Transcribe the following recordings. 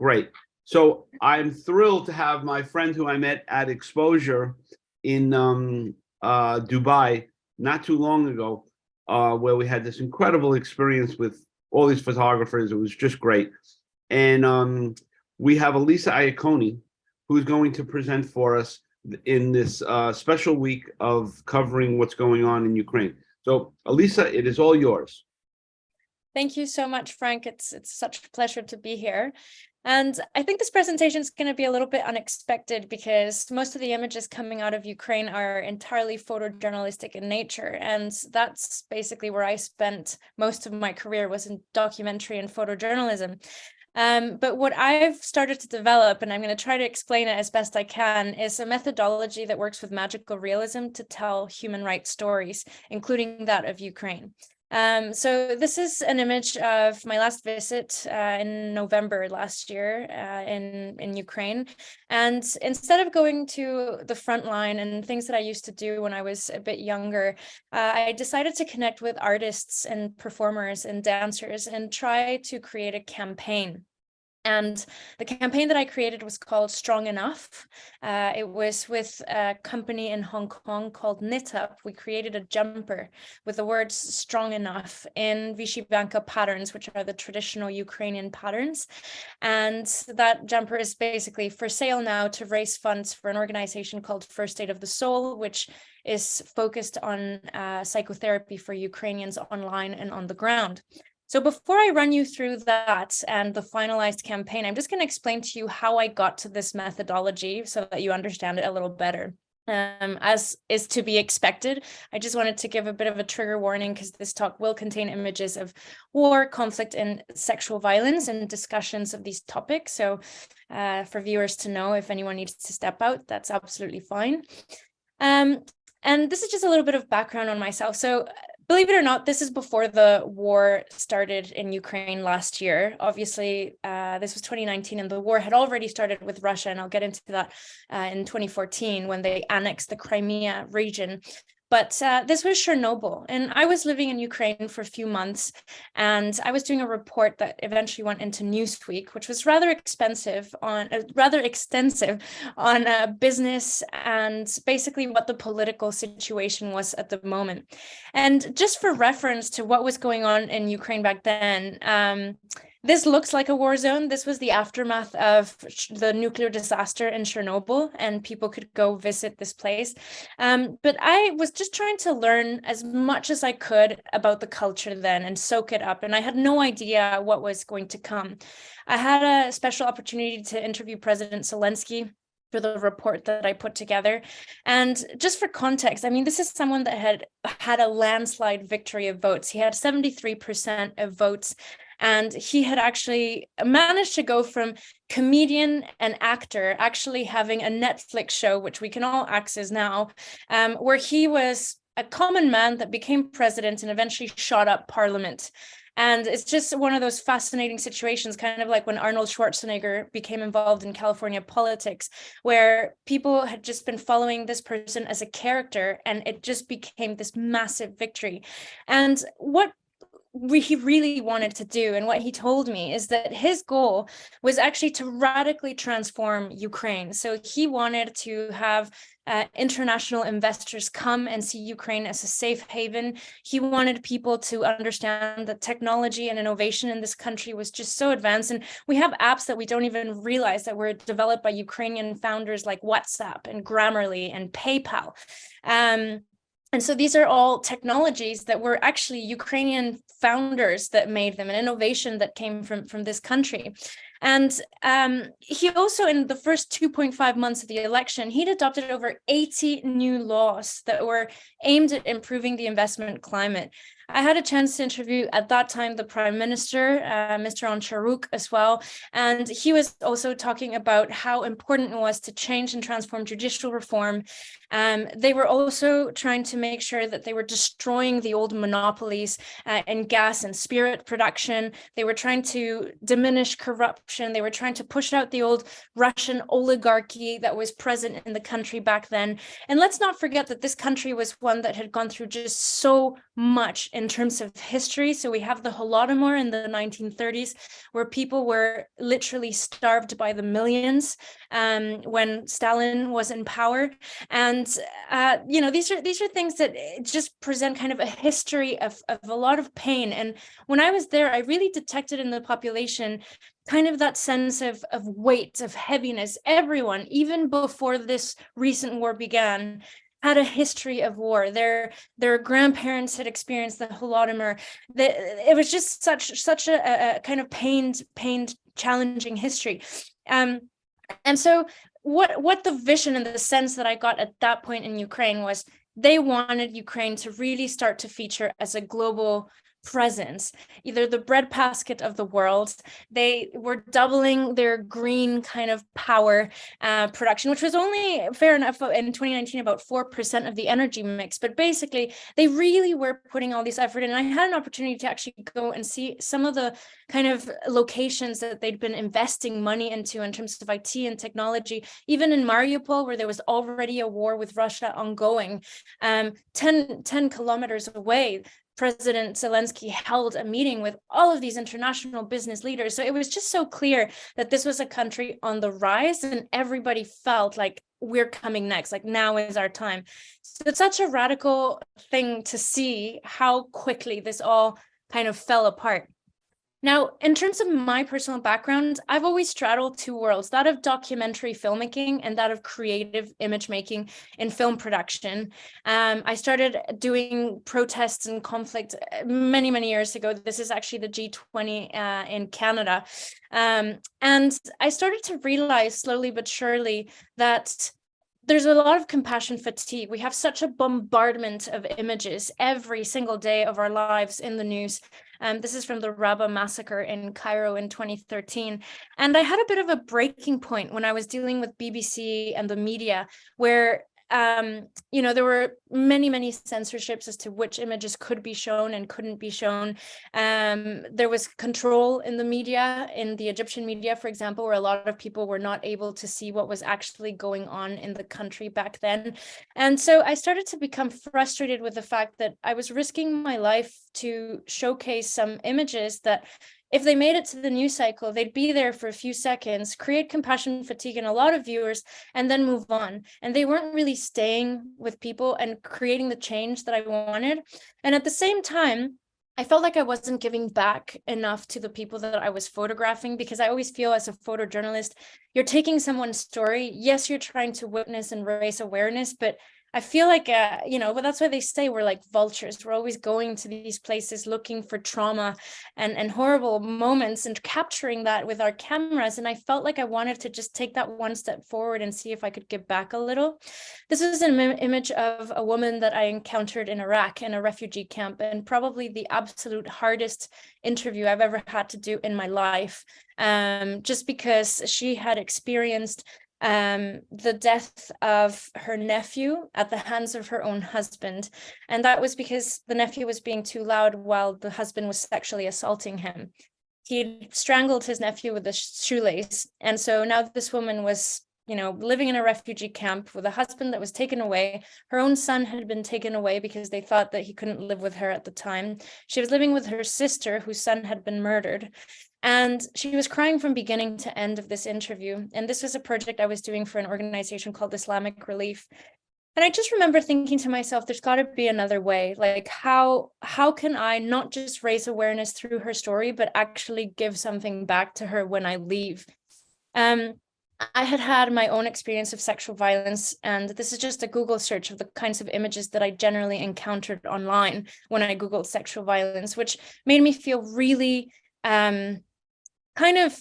Great. So I'm thrilled to have my friend who I met at Exposure in Dubai not too long ago, where we had this incredible experience with all these photographers. It was just great. And we have Elisa Iannacone, who's going to present for us in this special week of covering what's going on in Ukraine. So, Elisa, it is all yours. Thank you so much, Frank. It's such a pleasure to be here. And I think this presentation is going to be a little bit unexpected because most of the images coming out of Ukraine are entirely photojournalistic in nature. And that's basically where I spent most of my career, was in documentary and photojournalism. But what I've started to develop, and I'm going to try to explain it as best I can, is a methodology that works with magical realism to tell human rights stories, including that of Ukraine. So this is an image of my last visit in November last year in Ukraine. And instead of going to the front line and things that I used to do when I was a bit younger, I decided to connect with artists and performers and dancers and try to create a campaign. And the campaign that I created was called Strong Enough. It was with a company in Hong Kong called Knit Up. We created a jumper with the words strong enough in Vyshyvanka patterns, which are the traditional Ukrainian patterns. And that jumper is basically for sale now to raise funds for an organization called First Aid of the Soul, which is focused on psychotherapy for Ukrainians online and on the ground. So before I run you through that and the finalized campaign, I'm just going to explain to you how I got to this methodology so that you understand it a little better. As is to be expected, I just wanted to give a bit of a trigger warning because this talk will contain images of war, conflict, and sexual violence and discussions of these topics. So for viewers to know if anyone needs to step out, that's absolutely fine. And this is just a little bit of background on myself. So believe it or not, this is before the war started in Ukraine last year. Obviously, this was 2019 and the war had already started with Russia. And I'll get into that in 2014 when they annexed the Crimea region. But this was Chernobyl, and I was living in Ukraine for a few months, and I was doing a report that eventually went into Newsweek, which was rather extensive on business and basically what the political situation was at the moment. And just for reference to what was going on in Ukraine back then, this looks like a war zone. This was the aftermath of the nuclear disaster in Chernobyl, and people could go visit this place. But I was just trying to learn as much as I could about the culture then and soak it up. And I had no idea what was going to come. I had a special opportunity to interview President Zelensky for the report that I put together. And just for context, I mean, this is someone that had a landslide victory of votes. He had 73% of votes. And he had actually managed to go from comedian and actor actually having a Netflix show, which we can all access now, where he was a common man that became president and eventually shot up parliament. And it's just one of those fascinating situations, kind of like when Arnold Schwarzenegger became involved in California politics, where people had just been following this person as a character, and it just became this massive victory. And what he really wanted to do, and what he told me, is that his goal was actually to radically transform Ukraine. So he wanted to have international investors come and see Ukraine as a safe haven. He wanted people to understand that technology and innovation in this country was just so advanced. And we have apps that we don't even realize that were developed by Ukrainian founders like WhatsApp and Grammarly and PayPal. And so these are all technologies that were actually Ukrainian founders that made them, an innovation that came from this country. And he also, in the first 2.5 months of the election, he'd adopted over 80 new laws that were aimed at improving the investment climate. I had a chance to interview at that time the Prime Minister, Mr. Ancharuk, as well. And he was also talking about how important it was to change and transform judicial reform. They were also trying to make sure that they were destroying the old monopolies in gas and spirit production. They were trying to diminish corrupt corruption. They were trying to push out the old Russian oligarchy that was present in the country back then. And let's not forget that this country was one that had gone through just so much in terms of history. So we have the Holodomor in the 1930s, where people were literally starved by the millions when Stalin was in power. And these are things that just present kind of a history of a lot of pain. And when I was there, I really detected in the population kind of that sense of weight, of heaviness. Everyone, even before this recent war began, had a history of war. Their grandparents had experienced the Holodomor. It was just such a kind of pained, challenging history. And so what the vision and the sense that I got at that point in Ukraine was, they wanted Ukraine to really start to feature as a global presence, either the breadbasket of the world. They were doubling their green kind of power production, which was only, fair enough, in 2019 about 4% of the energy mix. But basically, they really were putting all this effort in. And I had an opportunity to actually go and see some of the kind of locations that they'd been investing money into in terms of IT and technology, even in Mariupol, where there was already a war with Russia ongoing, 10 kilometers away. President Zelensky held a meeting with all of these international business leaders. So it was just so clear that this was a country on the rise, and everybody felt like, we're coming next, like now is our time. So it's such a radical thing to see how quickly this all kind of fell apart. Now, in terms of my personal background, I've always straddled two worlds, that of documentary filmmaking and that of creative image making in film production. I started doing protests and conflict many, many years ago. This is actually the G20 in Canada. And I started to realize slowly but surely that there's a lot of compassion fatigue. We have such a bombardment of images every single day of our lives in the news. This is from the Rabaa massacre in Cairo in 2013. And I had a bit of a breaking point when I was dealing with BBC and the media, where there were many censorships as to which images could be shown and couldn't be shown. There was control in the media, in the Egyptian media, for example, where a lot of people were not able to see what was actually going on in the country back then. And so I started to become frustrated with the fact that I was risking my life to showcase some images that, if they made it to the news cycle, they'd be there for a few seconds, create compassion fatigue in a lot of viewers, and then move on. And they weren't really staying with people and creating the change that I wanted. And at the same time, I felt like I wasn't giving back enough to the people that I was photographing, because I always feel, as a photojournalist, you're taking someone's story. Yes, you're trying to witness and raise awareness, but I feel like, but that's why they say we're like vultures. We're always going to these places looking for trauma and horrible moments and capturing that with our cameras. And I felt like I wanted to just take that one step forward and see if I could give back a little. This is an image of a woman that I encountered in Iraq in a refugee camp, and probably the absolute hardest interview I've ever had to do in my life, just because she had experienced the death of her nephew at the hands of her own husband. And that was because the nephew was being too loud while the husband was sexually assaulting him. He strangled his nephew with a shoelace. And so now this woman was, living in a refugee camp with a husband that was taken away. Her own son had been taken away because they thought that he couldn't live with her at the time. She was living with her sister, whose son had been murdered. And she was crying from beginning to end of this interview. And this was a project I was doing for an organization called Islamic Relief. And I just remember thinking to myself, there's got to be another way. Like, how can I not just raise awareness through her story, but actually give something back to her when I leave? I had my own experience of sexual violence, and this is just a Google search of the kinds of images that I generally encountered online when I Googled sexual violence, which made me feel really kind of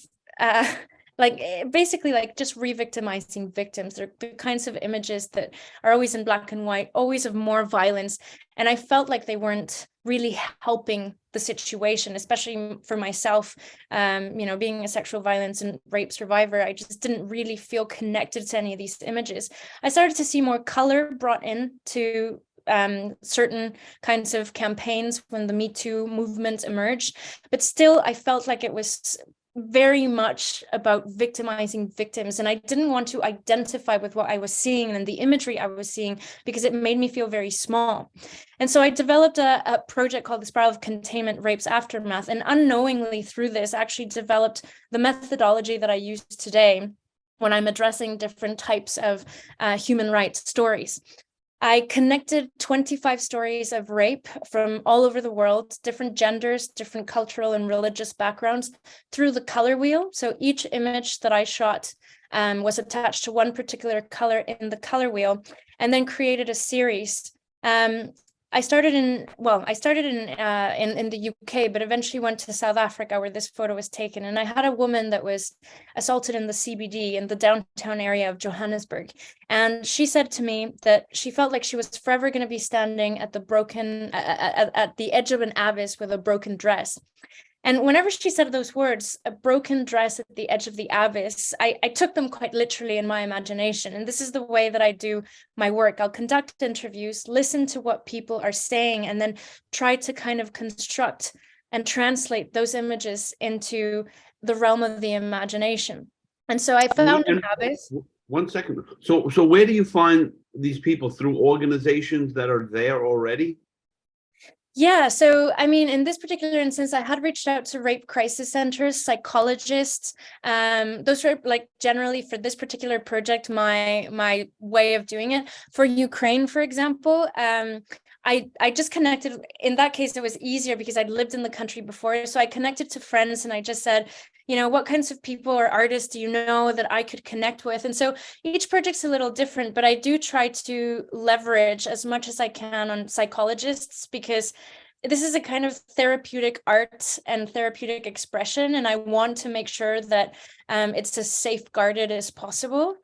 basically just re-victimizing victims. They're the kinds of images that are always in black and white, always of more violence. And I felt like they weren't really helping the situation, especially for myself, being a sexual violence and rape survivor. I just didn't really feel connected to any of these images. I started to see more color brought in to certain kinds of campaigns when the Me Too movement emerged, but still I felt like it was very much about victimizing victims, and I didn't want to identify with what I was seeing and the imagery I was seeing because it made me feel very small. And so I developed a project called the Spiral of Containment: Rape's Aftermath, and unknowingly through this actually developed the methodology that I use today when I'm addressing different types of human rights stories. I connected 25 stories of rape from all over the world, different genders, different cultural and religious backgrounds, through the color wheel. So each image that I shot was attached to one particular color in the color wheel, and then created a series. I started in the UK, but eventually went to South Africa where this photo was taken. And I had a woman that was assaulted in the CBD in the downtown area of Johannesburg. And she said to me that she felt like she was forever going to be standing at at the edge of an abyss with a broken dress. And whenever she said those words, a broken dress at the edge of the abyss, I took them quite literally in my imagination. And this is the way that I do my work. I'll conduct interviews, listen to what people are saying, and then try to kind of construct and translate those images into the realm of the imagination. And so I found an abyss. 1 second. So where do you find these people? Through organizations that are there already? Yeah, so I mean, in this particular instance, I had reached out to rape crisis centers, psychologists. Those were like generally for this particular project, my way of doing it. For Ukraine, for example, I just connected. In that case, it was easier because I'd lived in the country before. So I connected to friends and I just said, you know, what kinds of people or artists do you know that I could connect with? And so each project's a little different, but I do try to leverage as much as I can on psychologists because this is a kind of therapeutic art and therapeutic expression, and I want to make sure that it's as safeguarded as possible.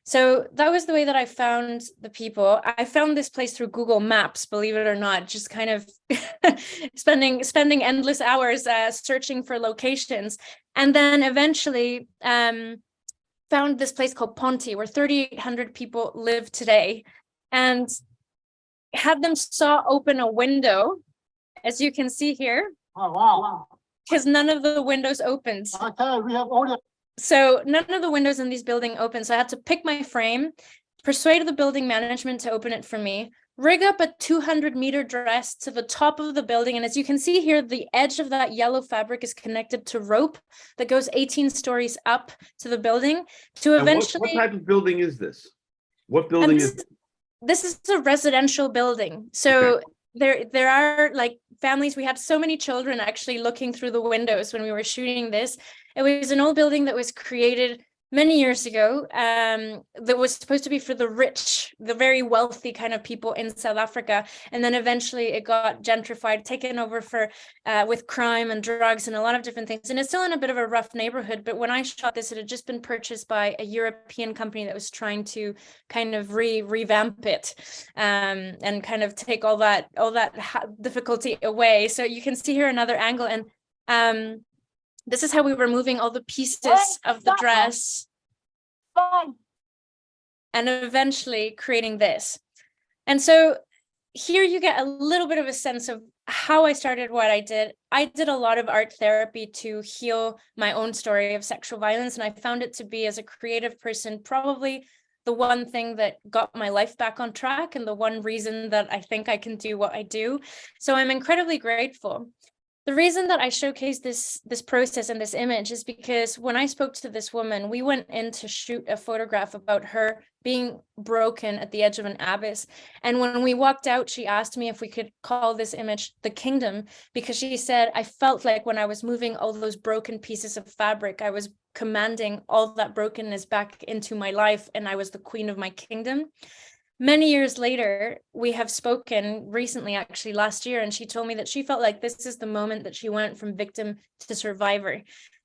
So that was the way that I found the people. I found this place through Google Maps, believe it or not, just kind of spending endless hours searching for locations. And then eventually found this place called Ponte, where 3,800 people live today, and had them saw open a window, as you can see here. Oh, wow. Because none of the windows opened. Okay, we have order. So none of the windows in these buildings open. So I had to pick my frame, persuade the building management to open it for me, rig up a 200-meter dress to the top of the building. And as you can see here, the edge of that yellow fabric is connected to rope that goes 18 stories up to the building to eventually. What type of building is this? What building is this is a residential building. So there are like families. We had so many children actually looking through the windows when we were shooting this. It was an old building that was created many years ago that was supposed to be for the rich, the very wealthy kind of people in South Africa. And then eventually it got gentrified, taken over for with crime and drugs and a lot of different things. And it's still in a bit of a rough neighborhood. But when I shot this, it had just been purchased by a European company that was trying to kind of revamp it and kind of take all that difficulty away. So you can see here another angle. And this is how we were moving all the pieces of the dress and eventually creating this. And so here you get a little bit of a sense of how I started what I did. I did a lot of art therapy to heal my own story of sexual violence. And I found it to be, as a creative person, probably the one thing that got my life back on track and the one reason that I think I can do what I do. So I'm incredibly grateful. The reason that I showcase this process and this image is because when I spoke to this woman, we went in to shoot a photograph about her being broken at the edge of an abyss. And when we walked out, she asked me if we could call this image the kingdom, because she said, I felt like when I was moving all those broken pieces of fabric, I was commanding all that brokenness back into my life, and I was the queen of my kingdom. Many years later, we have spoken recently, actually last year, and she told me that she felt like this is the moment that she went from victim to survivor.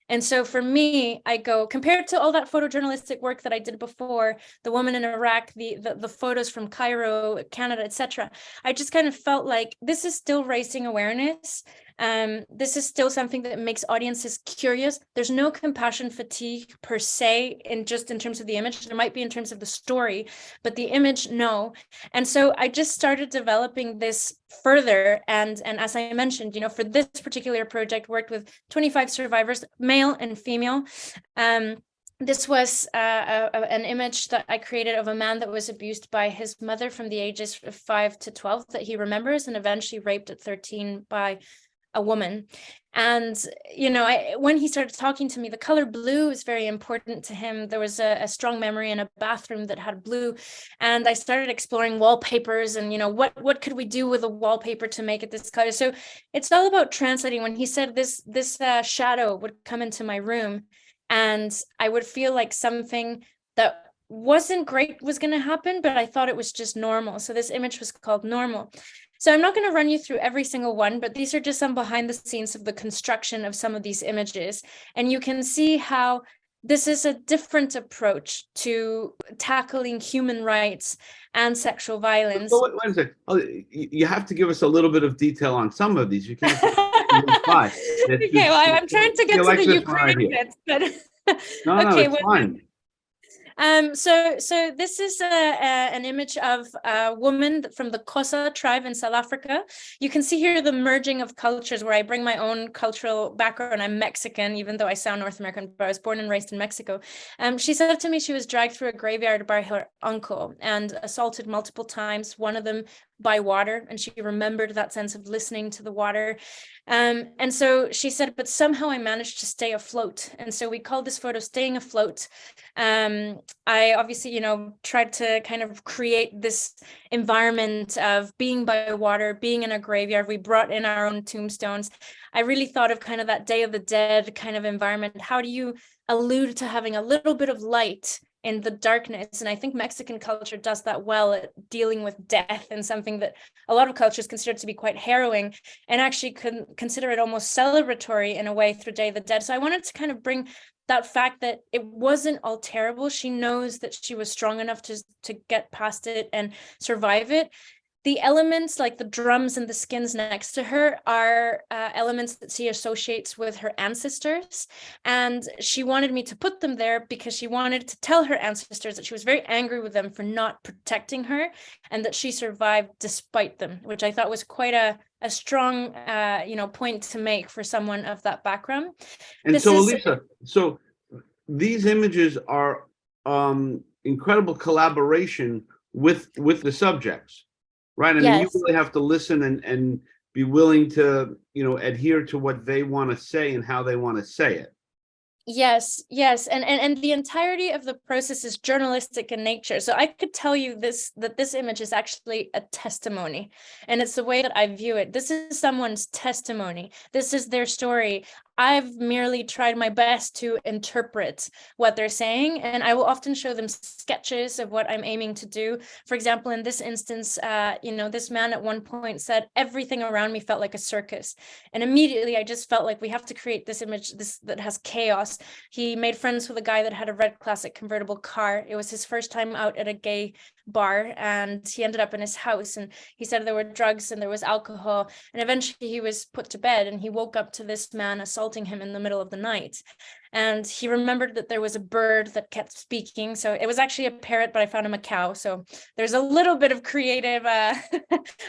And so for me, I go, compared to all that photojournalistic work that I did before, the woman in Iraq, the photos from Cairo, Canada, etc., I just kind of felt like this is still raising awareness. This is still something that makes audiences curious. There's no compassion fatigue per se in terms of the image. There might be in terms of the story, but the image, no. And so I just started developing this further. And as I mentioned, for this particular project, worked with 25 survivors, male and female. This was an image that I created of a man that was abused by his mother from the ages of 5 to 12 that he remembers, and eventually raped at 13 by a woman. And, when he started talking to me, the color blue is very important to him. There was a strong memory in a bathroom that had blue. And I started exploring wallpapers and, what could we do with a wallpaper to make it this color? So it's all about translating. When he said this shadow would come into my room, and I would feel like something that wasn't great was going to happen, but I thought it was just normal. So this image was called Normal. So I'm not going to run you through every single one, but these are just some behind the scenes of the construction of some of these images. And you can see how this is a different approach to tackling human rights and sexual violence. So wait a second. Oh, you have to give us a little bit of detail on some of these. You can't. Okay, well, I'm trying to get to the Ukraine bit, but no, okay, it's fine. So this is an image of a woman from the Xhosa tribe in South Africa. You can see here the merging of cultures where I bring my own cultural background. I'm Mexican, even though I sound North American, but I was born and raised in Mexico. She said to me she was dragged through a graveyard by her uncle and assaulted multiple times, one of them by water, and she remembered that sense of listening to the water. And so she said, but somehow I managed to stay afloat. And so we called this photo Staying Afloat. I obviously, tried to kind of create this environment of being by water, being in a graveyard. We brought in our own tombstones. I really thought of kind of that Day of the Dead kind of environment. How do you allude to having a little bit of light in the darkness? And I think Mexican culture does that well at dealing with death, and something that a lot of cultures consider to be quite harrowing, and actually consider it almost celebratory in a way through Day of the Dead. So I wanted to kind of bring that fact that it wasn't all terrible. She knows that she was strong enough to get past it and survive it. The elements like the drums and the skins next to her are elements that she associates with her ancestors. And she wanted me to put them there because she wanted to tell her ancestors that she was very angry with them for not protecting her, and that she survived despite them, which I thought was quite a strong point to make for someone of that background. And so, Elisa, so these images are incredible collaboration with the subjects. Right. I mean, you really have to listen and be willing to, adhere to what they want to say and how they want to say it. Yes. And the entirety of the process is journalistic in nature. So I could tell you that this image is actually a testimony, and it's the way that I view it. This is someone's testimony. This is their story. I've merely tried my best to interpret what they're saying, and I will often show them sketches of what I'm aiming to do. For example, in this instance, this man at one point said, everything around me felt like a circus. And immediately I just felt like we have to create this image that has chaos. He made friends with a guy that had a red classic convertible car. It was his first time out at a gay bar, and he ended up in his house, and he said there were drugs and there was alcohol, and eventually he was put to bed, and he woke up to this man assaulting him in the middle of the night. And he remembered that there was a bird that kept speaking. So it was actually a parrot, but I found him a cow. So there's a little bit of creative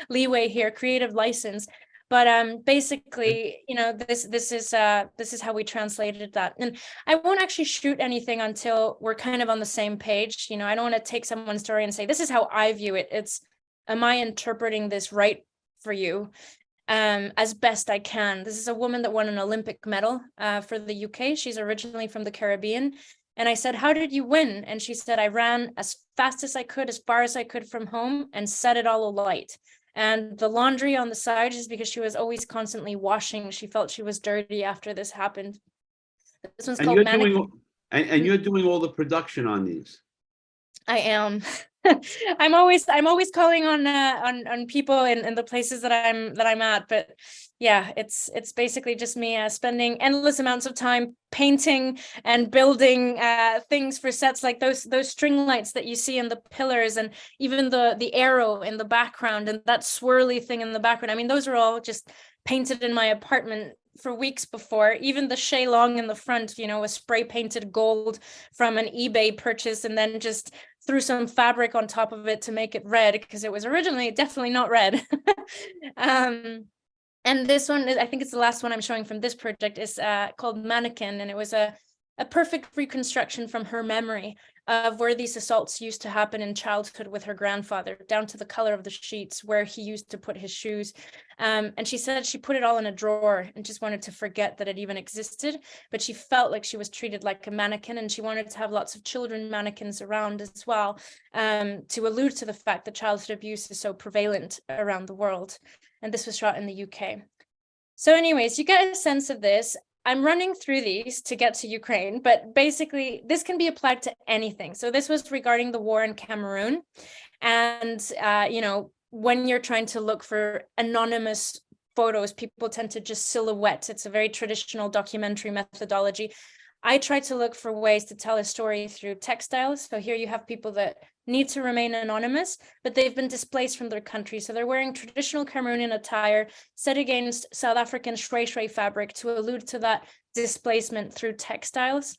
leeway here, creative license. But basically, this is how we translated that. And I won't actually shoot anything until we're kind of on the same page. I don't want to take someone's story and say, this is how I view it. It's, am I interpreting this right for you? As best I can. This is a woman that won an Olympic medal for the UK. She's originally from the Caribbean. And I said, how did you win? And she said, I ran as fast as I could, as far as I could from home, and set it all alight. And the laundry on the side is because she was always constantly washing. She felt she was dirty after this happened. This one's called Mannequin. And you're doing all the production on these. I am. I'm always calling on people in the places that I'm at, but yeah, it's basically just me spending endless amounts of time painting and building things for sets, like those string lights that you see in the pillars, and even the arrow in the background, and that swirly thing in the background. I mean, those are all just painted in my apartment for weeks before. Even the Shay Long in the front, you know, was spray painted gold from an eBay purchase, and then just threw some fabric on top of it to make it red, because it was originally definitely not red. And this one, I think it's the last one I'm showing from this project, is called Mannequin, and it was a perfect reconstruction from her memory of where these assaults used to happen in childhood with her grandfather, down to the color of the sheets, where he used to put his shoes. And she said she put it all in a drawer and just wanted to forget that it even existed, but she felt like she was treated like a mannequin, and she wanted to have lots of children mannequins around as well, to allude to the fact that childhood abuse is so prevalent around the world. And this was shot in the UK. So anyways, you get a sense of this. I'm running through these to get to Ukraine, but basically this can be applied to anything. So this was regarding the war in Cameroon. And, you know, when you're trying to look for anonymous photos, people tend to just silhouette. It's a very traditional documentary methodology. I try to look for ways to tell a story through textiles. So here you have people that need to remain anonymous, but they've been displaced from their country. So they're wearing traditional Cameroonian attire set against South African shway fabric to allude to that displacement through textiles.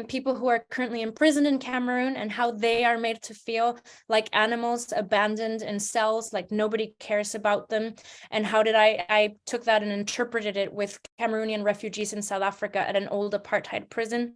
People who are currently imprisoned in Cameroon and how they are made to feel like animals abandoned in cells, like nobody cares about them. And how did I took that and interpreted it with Cameroonian refugees in South Africa at an old apartheid prison.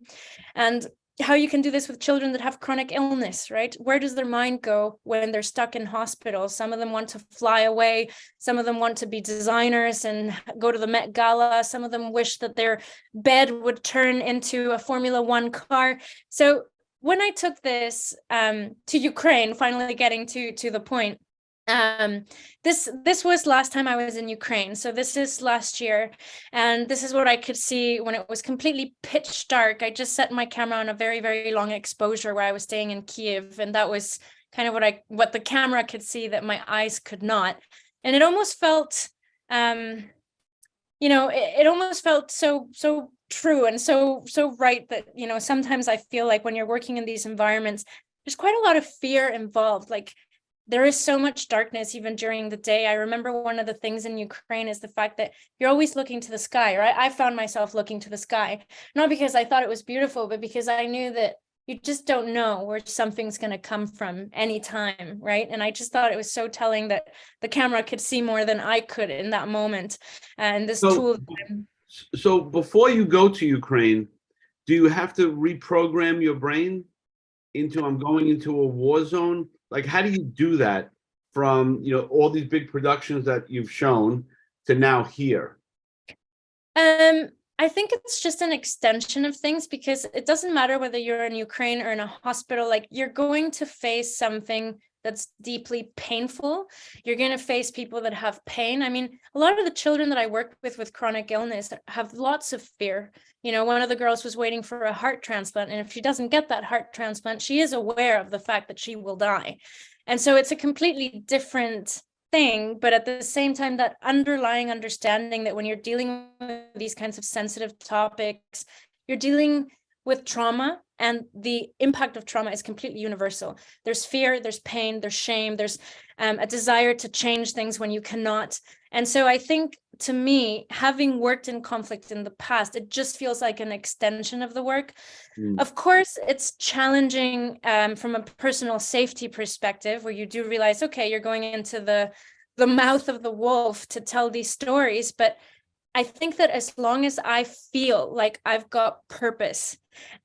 And how you can do this with children that have chronic illness, right? Where does their mind go when they're stuck in hospital? Some of them want to fly away. Some of them want to be designers and go to the Met Gala. Some of them wish that their bed would turn into a Formula One car. So when I took this to Ukraine, finally getting to the point, this was last time I was in Ukraine. So this is last year. And this is what I could see when it was completely pitch dark. I just set my camera on a very, very long exposure where I was staying in Kiev. And that was kind of what the camera could see that my eyes could not. And it almost felt, you know, it almost felt so true and so right that, you know, sometimes I feel like when you're working in these environments, there's quite a lot of fear involved. Like, there is so much darkness even during the day. I remember one of the things in Ukraine is the fact that you're always looking to the sky, right? I found myself looking to the sky, not because I thought it was beautiful, but because I knew that you just don't know where something's going to come from anytime, right? And I just thought it was so telling that the camera could see more than I could in that moment. And this tool. So before you go to Ukraine, do you have to reprogram your brain into, I'm going into a war zone? Like, how do you do that from, you know, all these big productions that you've shown to now here? I think it's just an extension of things, because it doesn't matter whether you're in Ukraine or in a hospital, like, you're going to face something that's deeply painful. You're going to face people that have pain. I mean, a lot of the children that I work with chronic illness have lots of fear. You know, one of the girls was waiting for a heart transplant, and if she doesn't get that heart transplant, she is aware of the fact that she will die. And so it's a completely different thing, but at the same time, that underlying understanding that when you're dealing with these kinds of sensitive topics, you're dealing with trauma, and the impact of trauma is completely universal. There's fear, there's pain, there's shame, there's a desire to change things when you cannot. And so I think, to me, having worked in conflict in the past, it just feels like an extension of the work. Of course, it's challenging from a personal safety perspective, where you do realize, okay, you're going into the mouth of the wolf to tell these stories. But I think that as long as I feel like I've got purpose,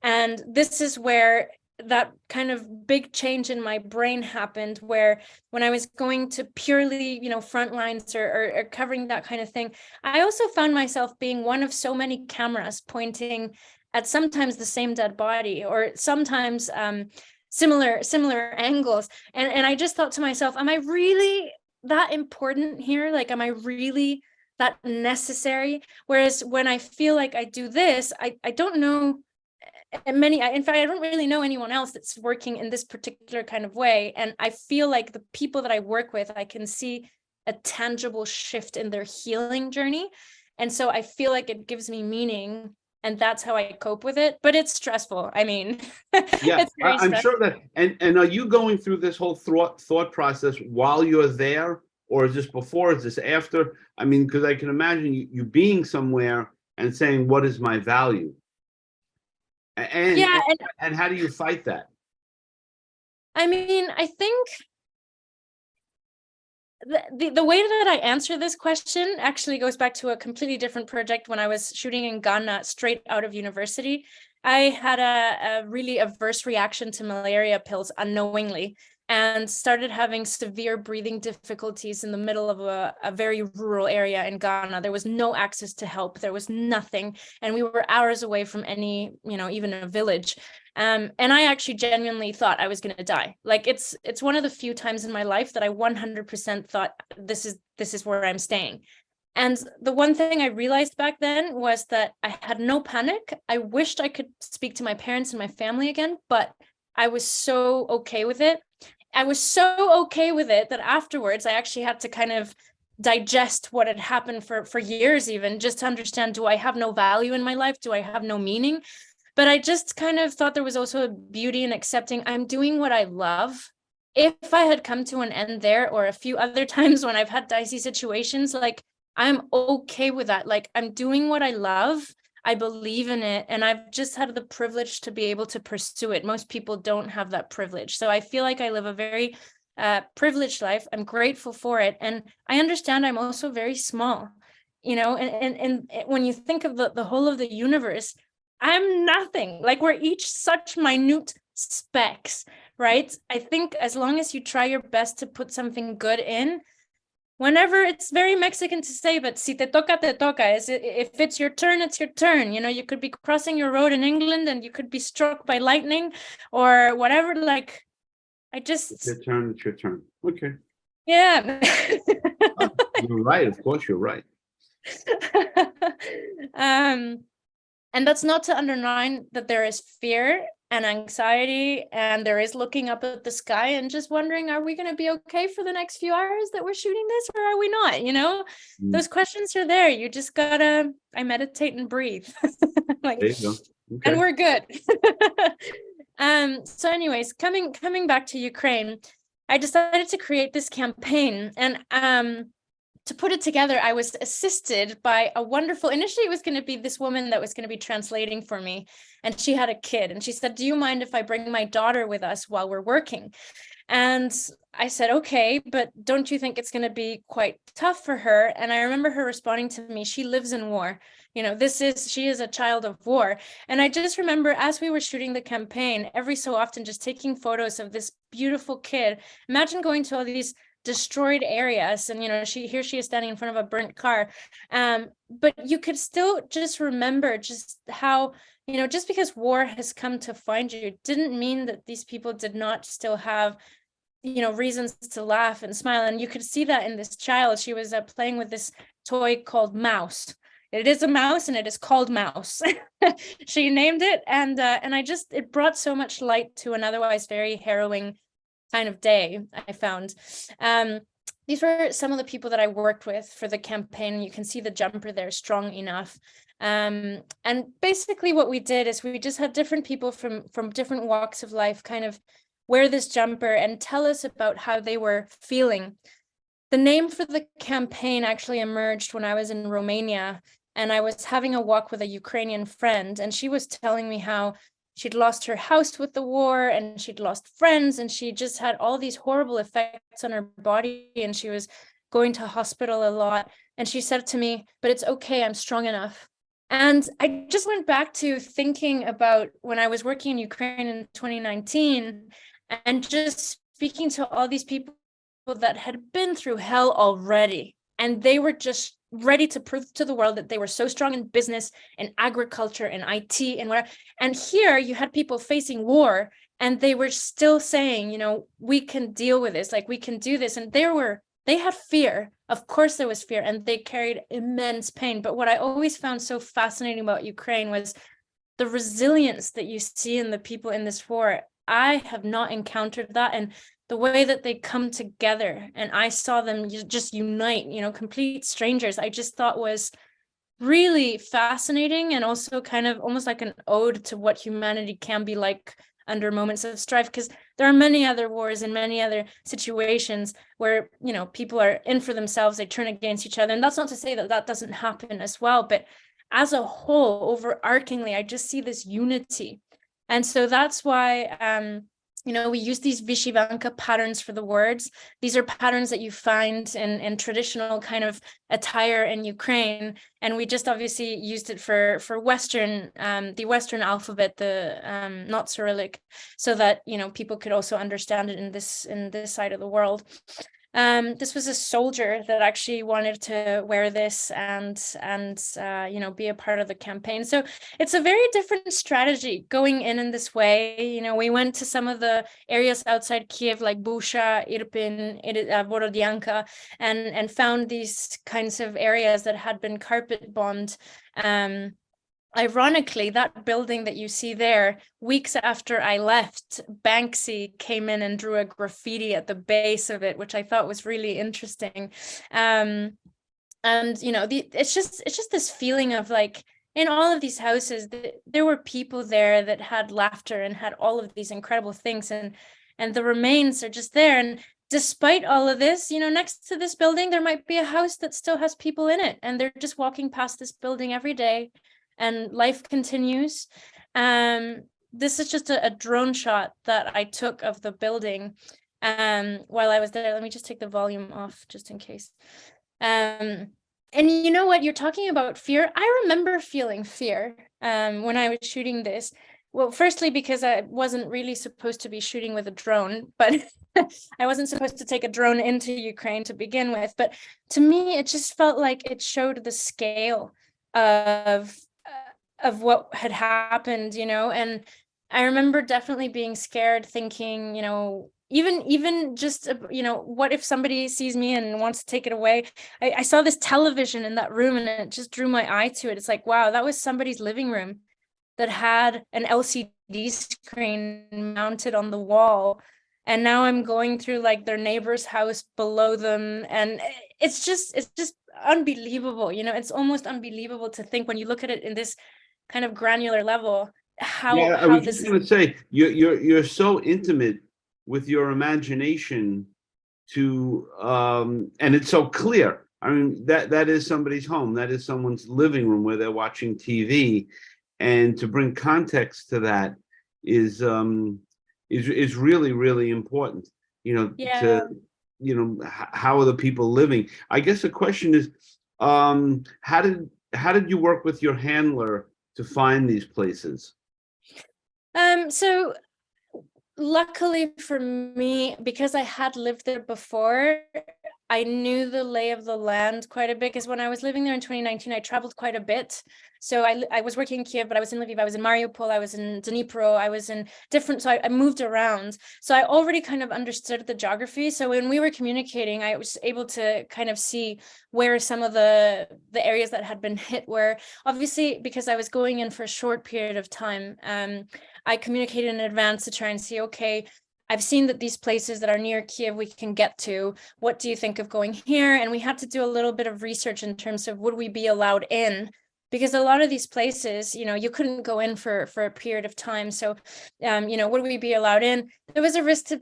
and this is where that kind of big change in my brain happened, where when I was going to purely, you know, front lines or covering that kind of thing, I also found myself being one of so many cameras pointing at sometimes the same dead body, or sometimes similar angles. And I just thought to myself, am I really that important here? Like, am I really that necessary? Whereas when I feel like I do this, I don't know in fact, I don't really know anyone else that's working in this particular kind of way. And I feel like the people that I work with, I can see a tangible shift in their healing journey. And so I feel like it gives me meaning, and that's how I cope with it. But it's stressful. I mean, Yeah, it's very I'm stressful. sure that. And are you going through this whole thought process while you're there or is this before? Is this after? I mean, because I can imagine you being somewhere and saying, "What is my value?" And, Yeah, and and and how do you fight that? I mean, I think the way that I answer this question actually goes back to a completely different project when I was shooting in Ghana straight out of university. I had a really adverse reaction to malaria pills unknowingly and started having severe breathing difficulties in the middle of a very rural area in Ghana. There was no access to help. There was nothing. And we were hours away from any, even a village. And I actually genuinely thought I was going to die. Like it's one of the few times in my life that I 100% thought this is where I'm staying. And the one thing I realized back then was that I had no panic. I wished I could speak to my parents and my family again, but I was so okay with it. I was so okay with it that afterwards I actually had to kind of digest what had happened for years, even just to understand, do I have no value in my life? Do I have no meaning? But I just kind of thought there was also a beauty in accepting I'm doing what I love. If I had come to an end there, or a few other times when I've had dicey situations, like I'm okay with that. Like I'm doing what I love. I believe in it. And I've just had the privilege to be able to pursue it. Most people don't have that privilege. So I feel like I live a very privileged life. I'm grateful for it. And I understand I'm also very small, and when you think of the whole of the universe, I'm nothing. Like we're each such minute specks, right? I think as long as you try your best to put something good in, whenever, it's very Mexican to say, but si te toca, te toca. If it's your turn, it's your turn. You could be crossing your road in England and you could be struck by lightning or whatever. Like, I It's just, your turn. It's your turn. Okay. yeah. You're right. Of course, you're right. And that's not to underline that there is fear and anxiety, and there is looking up at the sky and just wondering, are we going to be okay for the next few hours that we're shooting this, or are we not? Mm. Those questions are there. You just gotta, I meditate and breathe. Like, There you go. Okay. and we're good. So anyways, coming back to Ukraine, I decided to create this campaign, and to put it together, I was assisted by a wonderful, initially it was going to be this woman that was going to be translating for me. And she had a kid, and she said, do you mind if I bring my daughter with us while we're working? And I said, okay, but don't you think it's going to be quite tough for her? And I remember her responding to me, she lives in war. She is a child of war. And I just remember, as we were shooting the campaign, every so often just taking photos of this beautiful kid. Imagine going to all these destroyed areas, and she is standing in front of a burnt car, but you could still just remember just how, just because war has come to find you didn't mean that these people did not still have reasons to laugh and smile. And you could see that in this child. She was playing with this toy called Mouse. It is a mouse and it is called Mouse. She named it, and it brought so much light to an otherwise very harrowing kind of day, I found. These were some of the people that I worked with for the campaign. You can see the jumper there, Strong Enough. And basically what we did is we just had different people from different walks of life kind of wear this jumper and tell us about how they were feeling. The name for the campaign actually emerged when I was in Romania, and I was having a walk with a Ukrainian friend, and she was telling me how she'd lost her house with the war, and she'd lost friends, and she just had all these horrible effects on her body, and she was going to hospital a lot. And she said to me, but it's okay, I'm strong enough. And I just went back to thinking about when I was working in Ukraine in 2019, and just speaking to all these people that had been through hell already, and they were just ready to prove to the world that they were so strong in business and agriculture and IT and whatever. And here you had people facing war, and they were still saying, we can deal with this, like we can do this. And they had fear. Of course there was fear, and they carried immense pain. But what I always found so fascinating about Ukraine was the resilience that you see in the people in this war. I have not encountered that. And the way that they come together, and I saw them just unite, complete strangers, I just thought was really fascinating, and also kind of almost like an ode to what humanity can be like under moments of strife, because there are many other wars and many other situations where, you know, people are in for themselves, they turn against each other. And that's not to say that that doesn't happen as well, but as a whole, overarchingly, I just see this unity. And so that's why, you know, we use these Vyshyvanka patterns for the words. These are patterns that you find in traditional kind of attire in Ukraine. And we just obviously used it for Western, the Western alphabet, the not Cyrillic, so that, you know, people could also understand it in this side of the world. This was a soldier that actually wanted to wear this and you know, be a part of the campaign. So it's a very different strategy going in this way. You know, we went to some of the areas outside Kiev, like Busha, Irpin, Borodyanka, and found these kinds of areas that had been carpet bombed. Ironically, that building that you see there, weeks after I left, Banksy came in and drew a graffiti at the base of it, which I thought was really interesting. And you know, it's just this feeling of like, in all of these houses, there were people there that had laughter and had all of these incredible things, and the remains are just there. And despite all of this, you know, next to this building, there might be a house that still has people in it, and they're just walking past this building every day, and life continues. This is just a drone shot that I took of the building while I was there. Let me just take the volume off just in case. And you know what, you're talking about fear. I remember feeling fear when I was shooting this. Well, firstly, because I wasn't really supposed to be shooting with a drone, but I wasn't supposed to take a drone into Ukraine to begin with. But to me, it just felt like it showed the scale of what had happened, you know. And I remember definitely being scared, thinking, you know, even just, you know, what if somebody sees me and wants to take it away? I saw this television in that room, and it just drew my eye to it. It's like, wow, that was somebody's living room that had an LCD screen mounted on the wall. And now I'm going through like their neighbor's house below them. And it's just unbelievable. You know, it's almost unbelievable to think, when you look at it in this kind of granular level, Yeah, I how was this just going to say, you're so intimate with your imagination to and it's so clear. I mean, that is somebody's home, that is someone's living room where they're watching TV, and to bring context to that is really, really important. You know, yeah. to, you know, how are the people living? I guess the question is, how did you work with your handler to find these places? So luckily for me, because I had lived there before, I knew the lay of the land quite a bit, because when I was living there in 2019, I traveled quite a bit. So I was working in Kiev, but I was in Lviv, I was in Mariupol, I was in Dnipro, I was in different, so I moved around. So I already kind of understood the geography. So when we were communicating, I was able to kind of see where some of the areas that had been hit were. Obviously, because I was going in for a short period of time, I communicated in advance to try and see, okay, I've seen that these places that are near Kiev we can get to. What do you think of going here? And we had to do a little bit of research in terms of would we be allowed in? Because a lot of these places, you know, you couldn't go in for a period of time. So, you know, would we be allowed in? There was a risk to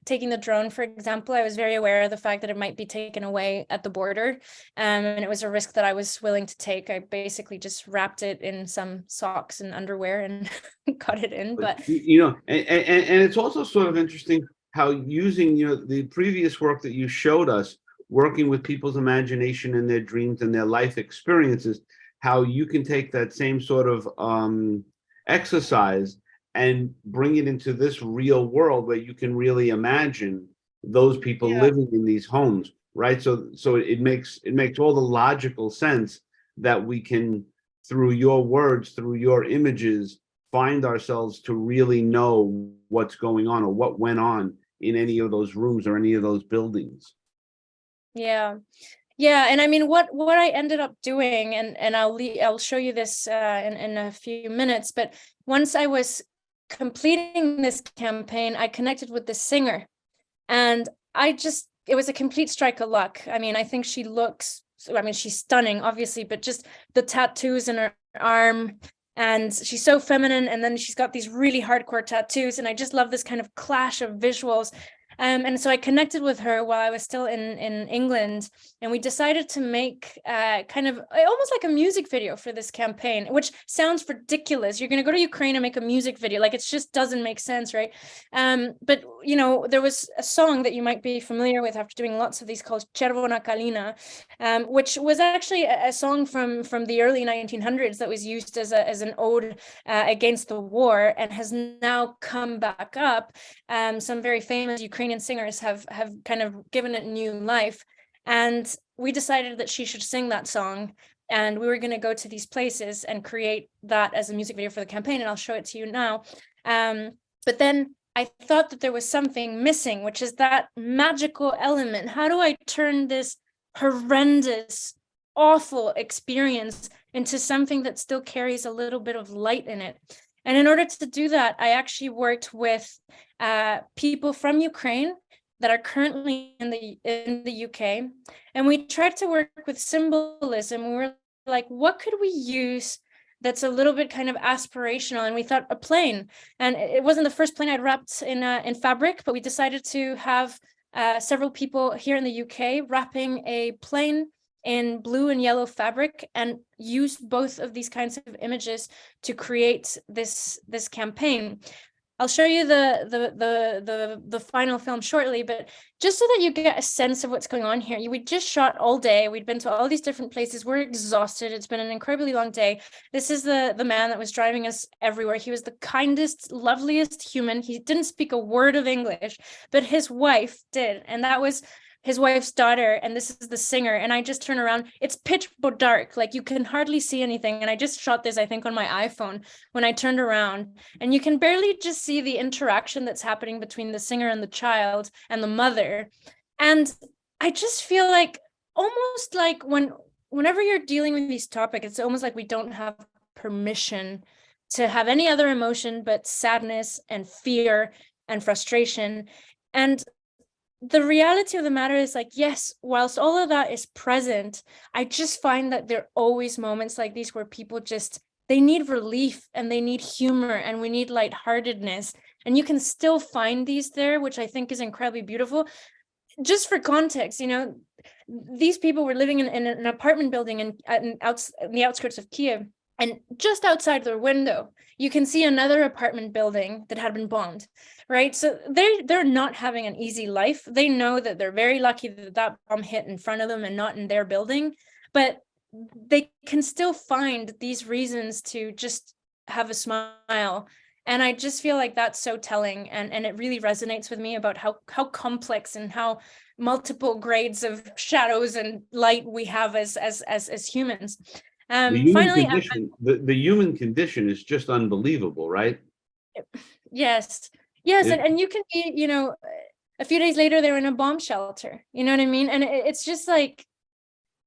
taking the drone, for example. I was very aware of the fact that it might be taken away at the border. And it was a risk that I was willing to take. I basically just wrapped it in some socks and underwear and got it in. But you know, and it's also sort of interesting how, using, you know, the previous work that you showed us, working with people's imagination and their dreams and their life experiences, how you can take that same sort of exercise and bring it into this real world where you can really imagine those people living in these homes, right? So it makes all the logical sense that we can, through your words, through your images, find ourselves to really know what's going on or what went on in any of those rooms or any of those buildings. Yeah, and I mean, what I ended up doing, and I'll show you this in a few minutes. But once I was completing this campaign, I connected with the singer, and it was a complete strike of luck. I mean, I think she's stunning, obviously, but just the tattoos in her arm and she's so feminine, and then she's got these really hardcore tattoos, and I just love this kind of clash of visuals. And so I connected with her while I was still in England, and we decided to make kind of almost like a music video for this campaign, which sounds ridiculous. You're going to go to Ukraine and make a music video. Like, it just doesn't make sense, right? But, you know, there was a song that you might be familiar with after doing lots of these called Czerwona Kalina, which was actually a song from the early 1900s that was used as an ode against the war, and has now come back up. Some very famous Ukrainian singers have kind of given it new life, and we decided that she should sing that song, and we were going to go to these places and create that as a music video for the campaign, and I'll show it to you now. But then I thought that there was something missing, which is that magical element. How do I turn this horrendous, awful experience into something that still carries a little bit of light in it? And in order to do that, I actually worked with people from Ukraine that are currently in the UK, and we tried to work with symbolism. We were like, what could we use that's a little bit kind of aspirational? And we thought a plane, and it wasn't the first plane I'd wrapped in fabric, but we decided to have several people here in the UK wrapping a plane in blue and yellow fabric, and used both of these kinds of images to create this campaign. I'll show you the final film shortly, but just so that you get a sense of what's going on here. We just shot all day. We'd been to all these different places. We're exhausted. It's been an incredibly long day. This is the man that was driving us everywhere. He was the kindest, loveliest human. He didn't speak a word of English, but his wife did, and that was his wife's daughter, and this is the singer. And I just turn around, it's pitch dark, like you can hardly see anything, and I just shot this, I think, on my iPhone when I turned around, and you can barely just see the interaction that's happening between the singer and the child and the mother. And I just feel like, almost like whenever you're dealing with these topics, it's almost like we don't have permission to have any other emotion but sadness and fear and frustration. And the reality of the matter is, like, yes, whilst all of that is present, I just find that there are always moments like these where people just, they need relief, and they need humor, and we need lightheartedness, and you can still find these there, which I think is incredibly beautiful. Just for context, you know, these people were living in an apartment building in the outskirts of Kiev, and just outside their window, you can see another apartment building that had been bombed, right? So they're not having an easy life. They know that they're very lucky that that bomb hit in front of them and not in their building, but they can still find these reasons to just have a smile. And I just feel like that's so telling, and it really resonates with me about how complex and how multiple grades of shadows and light we have as humans. The human Finally, condition, the human condition is just unbelievable, right? yes, It- and you can be, you know, a few days later they're in a bomb shelter. You know what I mean? And it's just like,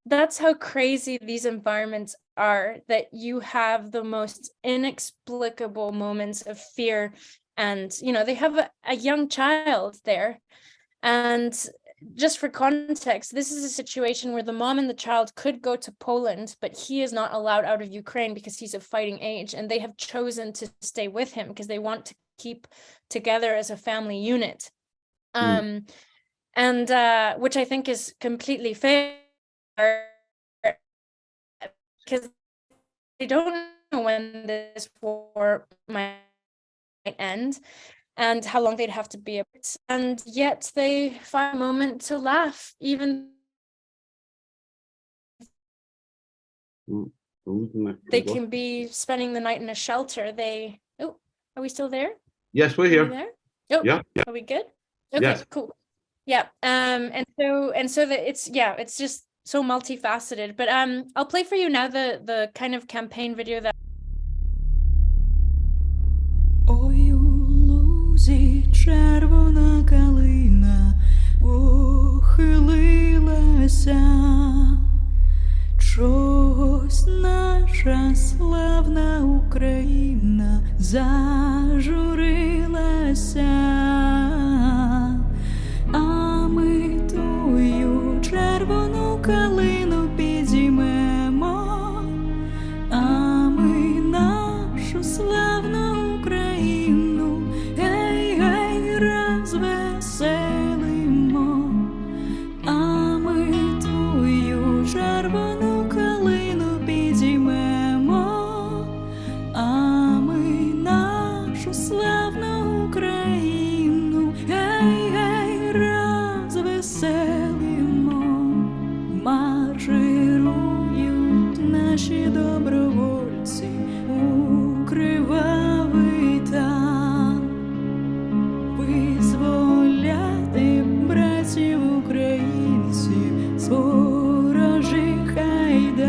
that's how crazy these environments are, that you have the most inexplicable moments of fear. And, you know, they have a young child there. And just for context, this is a situation where the mom and the child could go to Poland, but he is not allowed out of Ukraine because he's of fighting age. And they have chosen to stay with him because they want to keep together as a family unit. And which I think is completely fair, because they don't know when this war might end and how long they'd have to be apart, and yet they find a moment to laugh, even they can be spending the night in a shelter. Oh, are we still there? Yes, we're Are we here. there? Oh, Yeah. are we good? Okay, Yes. cool. Yeah. And so that it's just so multifaceted. But I'll play for you now the kind of campaign video that. Ой, у лузі червона калина ухилилася, чогось наша славна Україна зажурилася, а ми тую червону калину підіймемо, а ми на братів українців з ворожих кайдан,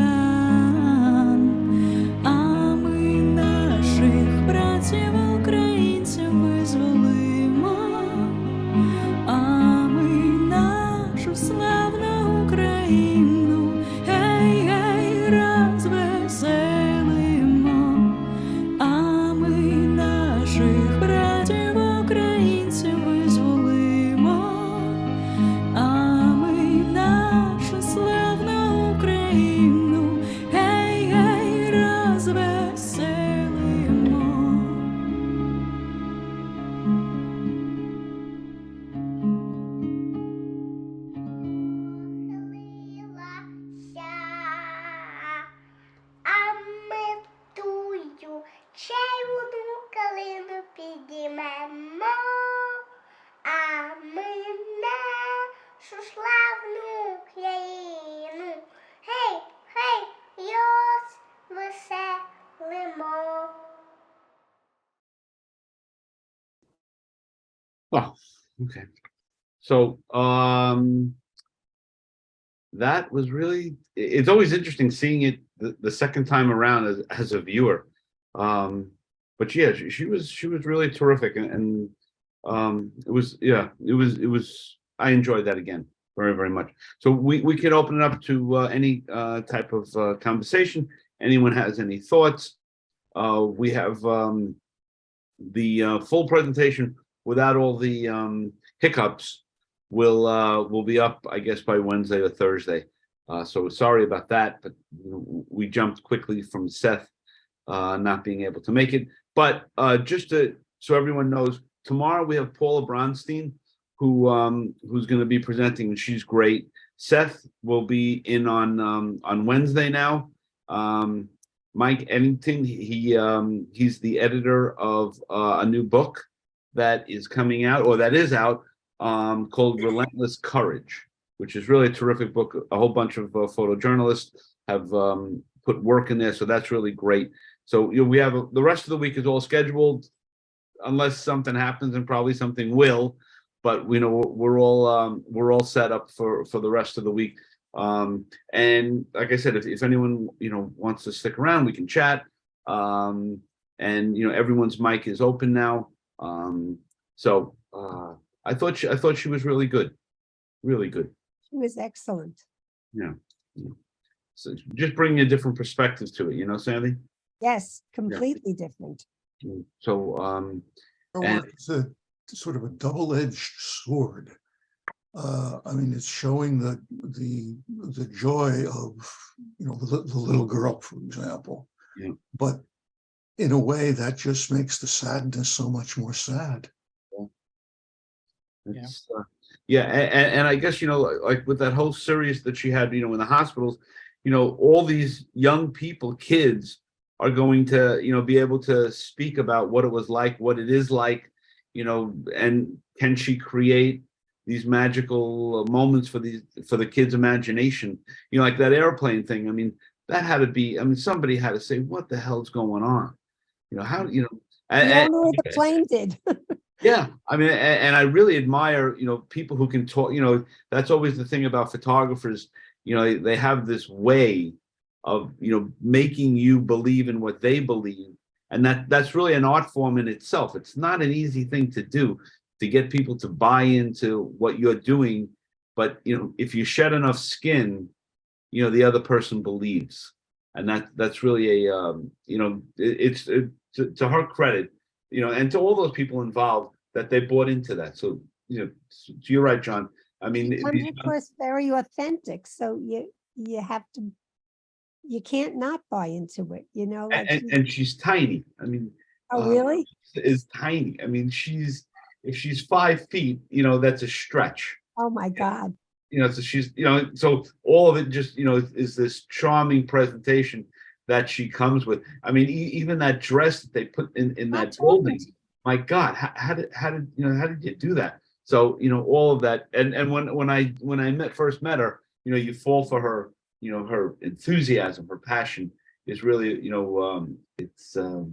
а ми наших братів українців визволимо, а ми нашу славну Україну, гей, гей, розвеселимо, а ми наших братів українців визволимо, а ми нашу славну Україну, гей, гей, розвеселимо. А ми тую червону калину підіймемо, а ми нашу славну Україну, гей, гей, йос веселимо. Oh, okay. So, that was really, it's always interesting seeing it the second time around as a viewer. But yeah, she was really terrific, and it was, yeah, it was, I enjoyed that again very, very much. So we could open it up to any type of conversation. Anyone has any thoughts? We have the full presentation without all the hiccups will be up, I guess, by Wednesday or Thursday. So sorry about that, but we jumped quickly from Seth not being able to make it. But just to, so everyone knows, tomorrow we have Paula Bronstein, who's going to be presenting, and she's great. Seth will be in on Wednesday now. Mike Eddington, he's the editor of a new book that is coming out, or that is out, called Relentless Courage, which is really a terrific book. A whole bunch of photojournalists have put work in there, so that's really great. So we have the rest of the week is all scheduled, unless something happens, and probably something will. But we're all set up for the rest of the week. And like I said, if anyone wants to stick around, we can chat. And everyone's mic is open now. So I thought she was really good, really good. She was excellent. Yeah. So just bringing a different perspective to it, Sandy. Yes, completely different. So and- it's a sort of a double-edged sword. I mean, it's showing the joy of the little girl, for example. Yeah. But in a way, that just makes the sadness so much more sad. It's, and I guess like with that whole series that she had, in the hospitals, all these young people, kids, are going to be able to speak about what it was like, what it is like, and can she create these magical moments for the kids' imagination, like that airplane thing. I mean, that had to be. I mean, somebody had to say, "What the hell's going on?" How You don't know what the plane did. Yeah, I mean, and I really admire, people who can talk. That's always the thing about photographers. They have this way of, making you believe in what they believe, and that's really an art form in itself. It's not an easy thing to do, to get people to buy into what you're doing. But if you shed enough skin, the other person believes, and that's really a it's to her credit. And to all those people involved, that they bought into that. So, you're right, John. I mean, It comes across very authentic. So you have to, you can't not buy into it, like and she's tiny. I mean, oh, really? Is tiny. I mean, if she's 5 feet, that's a stretch. Oh my God. So she's, so all of it just, is this charming presentation that she comes with. I mean, even that dress that they put in that building. My God, how did you do that? So all of that, and when I first met her, you fall for her, her enthusiasm, her passion is really, it's like a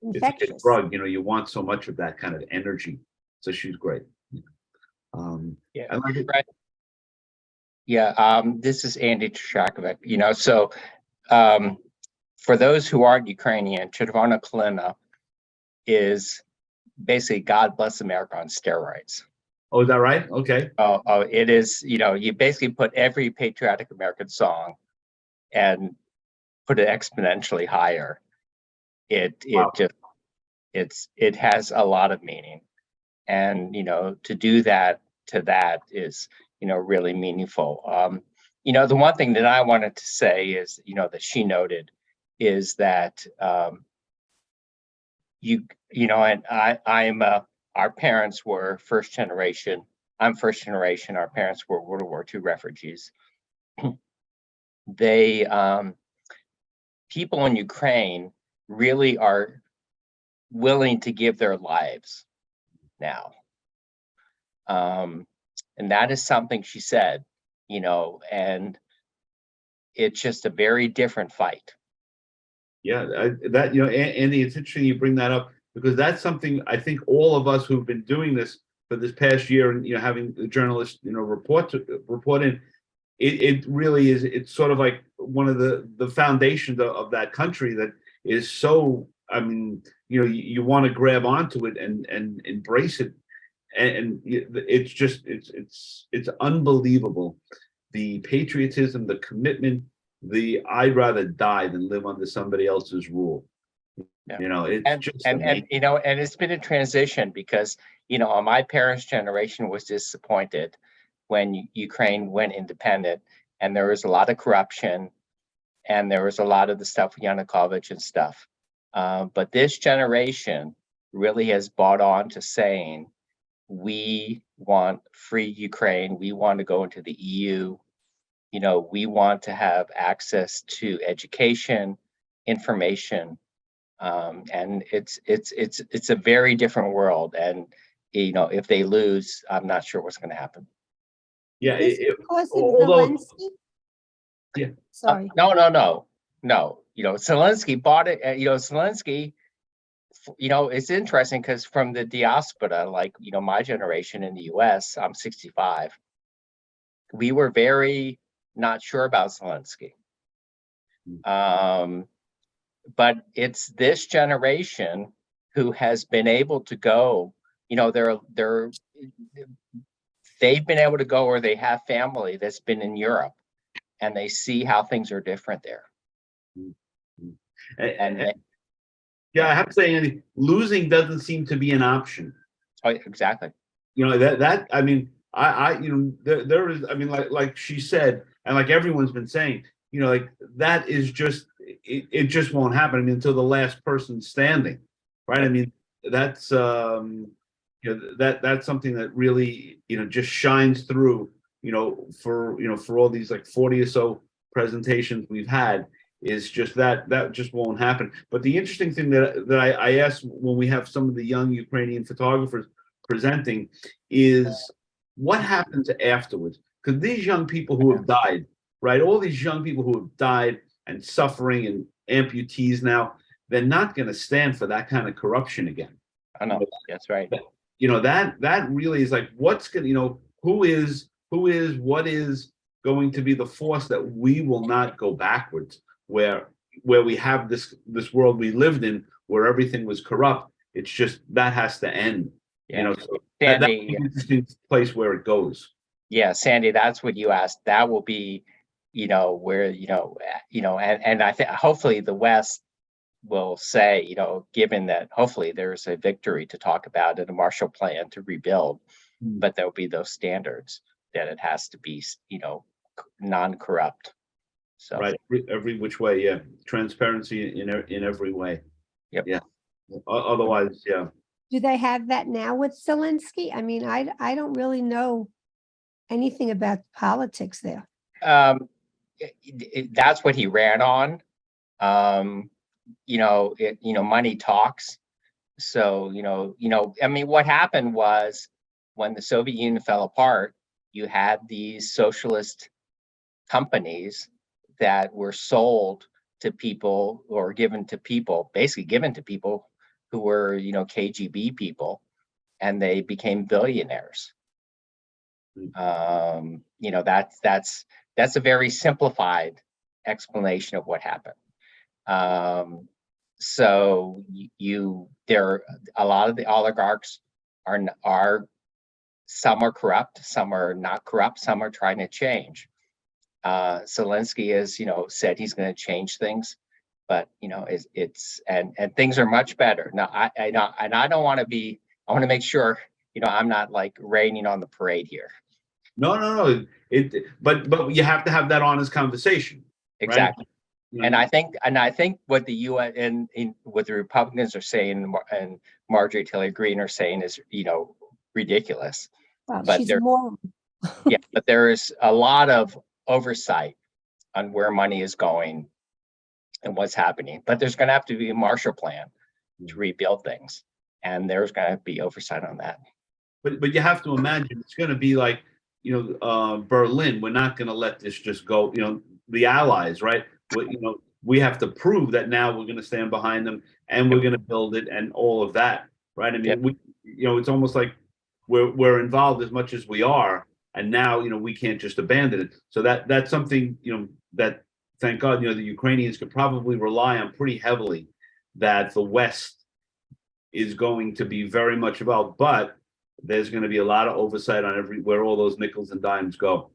Infectious. drug. You want so much of that kind of energy. So she's great. Yeah, I like it. right. Yeah, this is Andy Trzakovic. For those who aren't Ukrainian, Червона Калина is basically God Bless America on steroids. Oh, is that right? Okay. Oh, it is, you basically put every patriotic American song and put it exponentially higher. Wow. It has a lot of meaning. And, to do that to that is, really meaningful. The one thing that I wanted to say is, that she noted is that, and our parents were first generation. I'm first generation. Our parents were World War II refugees. They, people in Ukraine really are willing to give their lives now. And that is something she said, and it's just a very different fight. Yeah, Andy, it's interesting you bring that up because that's something I think all of us who've been doing this for this past year and having the journalists report in, it really is. It's sort of like one of the foundations of that country that is so. I mean, you want to grab onto it and embrace it, and it's just it's unbelievable, the patriotism, the commitment, the I'd rather die than live under somebody else's rule. Yeah. It's just and it's been a transition because my parents' generation was disappointed when Ukraine went independent, and there was a lot of corruption, and there was a lot of the stuff with Yanukovych and stuff. But this generation really has bought on to saying, we want free Ukraine. We want to go into the EU. We want to have access to education, information, and it's a very different world. And if they lose, I'm not sure what's going to happen. Yeah, Is it because of although Zelensky? Yeah. Sorry. No. Zelensky bought it. Zelensky. It's interesting because from the diaspora, like my generation in the U.S., I'm 65. We were very not sure about Zelensky. But it's this generation who has been able to go. They've been able to go, or they have family that's been in Europe, and they see how things are different there. And yeah, I have to say, Andy, losing doesn't seem to be an option. oh, exactly. That I mean, there is, I mean, like she said, and like everyone's been saying, like that is just it just won't happen. I mean, until the last person standing, right? I mean, that's that's something that really just shines through. For all these like 40 or so presentations we've had, is just that just won't happen. But the interesting thing that I asked when we have some of the young Ukrainian photographers presenting is what happens afterwards, because these young people who have died, right, all these young people who have died and suffering and amputees now, they're not going to stand for that kind of corruption again. I know. That's right. That really is like, what's going to who is what is going to be the force that we will not go backwards, where we have this world we lived in where everything was corrupt. It's just that has to end. Yeah. So Sandy, that's an interesting place where it goes. Yeah, Sandy, that's what you asked. That will be, where, and I think hopefully the West will say, given that hopefully there's a victory to talk about and a Marshall Plan to rebuild, but there'll be those standards that it has to be, non-corrupt. So Right, every which way, yeah, transparency in every way. Yep. Yeah. Otherwise, yeah. Do they have that now with Zelensky? I mean, I don't really know anything about politics there. that's what he ran on. Money talks. So, I mean, what happened was when the Soviet Union fell apart, you had these socialist companies that were sold to people or basically given to people who were, KGB people, and they became billionaires. You know, that's a very simplified explanation of what happened. So there a lot of the oligarchs are some are corrupt, some are not corrupt, some are trying to change. Zelensky has, you know, said he's going to change things, but you know, it's and things are much better now. I don't want to be. I want to make sure, you know, I'm not like raining on the parade here. No. But you have to have that honest conversation. Exactly. Right? And I think what the UN and what the Republicans are saying and Marjorie Taylor Greene are saying is, you know, ridiculous. Well, But she's there- more, Yeah, but there is a lot of oversight on where money is going and what's happening. But there's going to have to be a Marshall Plan to rebuild things, and there's going to be oversight on that. But you have to imagine it's going to be like, you know, Berlin. We're not going to let this just go. You know, the Allies, right? You know, we have to prove that now we're going to stand behind them and we're going to build it and all of that, right? I mean, you know, it's almost like we're involved as much as we are, and now, you know, we can't just abandon it. So that's something, you know, that thank God, you know, the Ukrainians could probably rely on pretty heavily, that the West is going to be very much involved, but there's going to be a lot of oversight on where all those nickels and dimes go.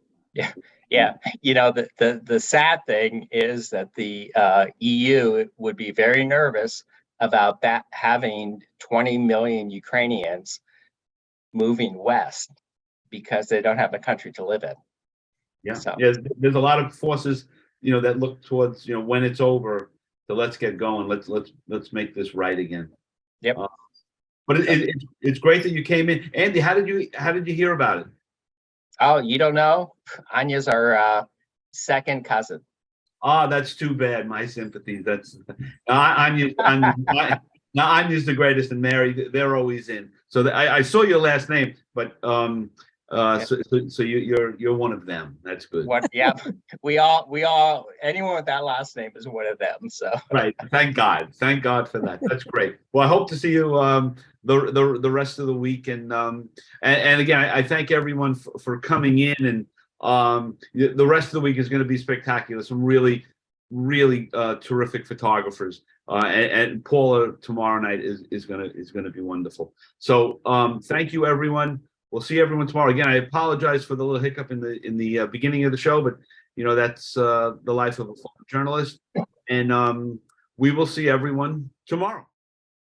Yeah. You know, the sad thing is that the EU would be very nervous about that having 20 million Ukrainians moving west because they don't have a country to live in. Yeah, So. yeah. There's a lot of forces, you know, that look towards, you know, when it's over, so let's get going. Let's make this right again. Yep. But it's great that you came in, Andy. How did you hear about it? Oh, you don't know? Anya's our second cousin. Oh, that's too bad. My sympathies. That's Anya's the greatest, and Mary, they're always in. So I saw your last name, but so you're one of them. That's good. What? Yeah, we all anyone with that last name is one of them. So Right. Thank God for that. That's great. Well, I hope to see you the rest of the week, and again, I thank everyone for coming in, and the rest of the week is going to be spectacular. Some really terrific photographers, and Paula tomorrow night is gonna be wonderful. So thank you, everyone. We'll see everyone tomorrow. Again, I apologize for the little hiccup in the beginning of the show, but you know, that's the life of a journalist. And we will see everyone tomorrow.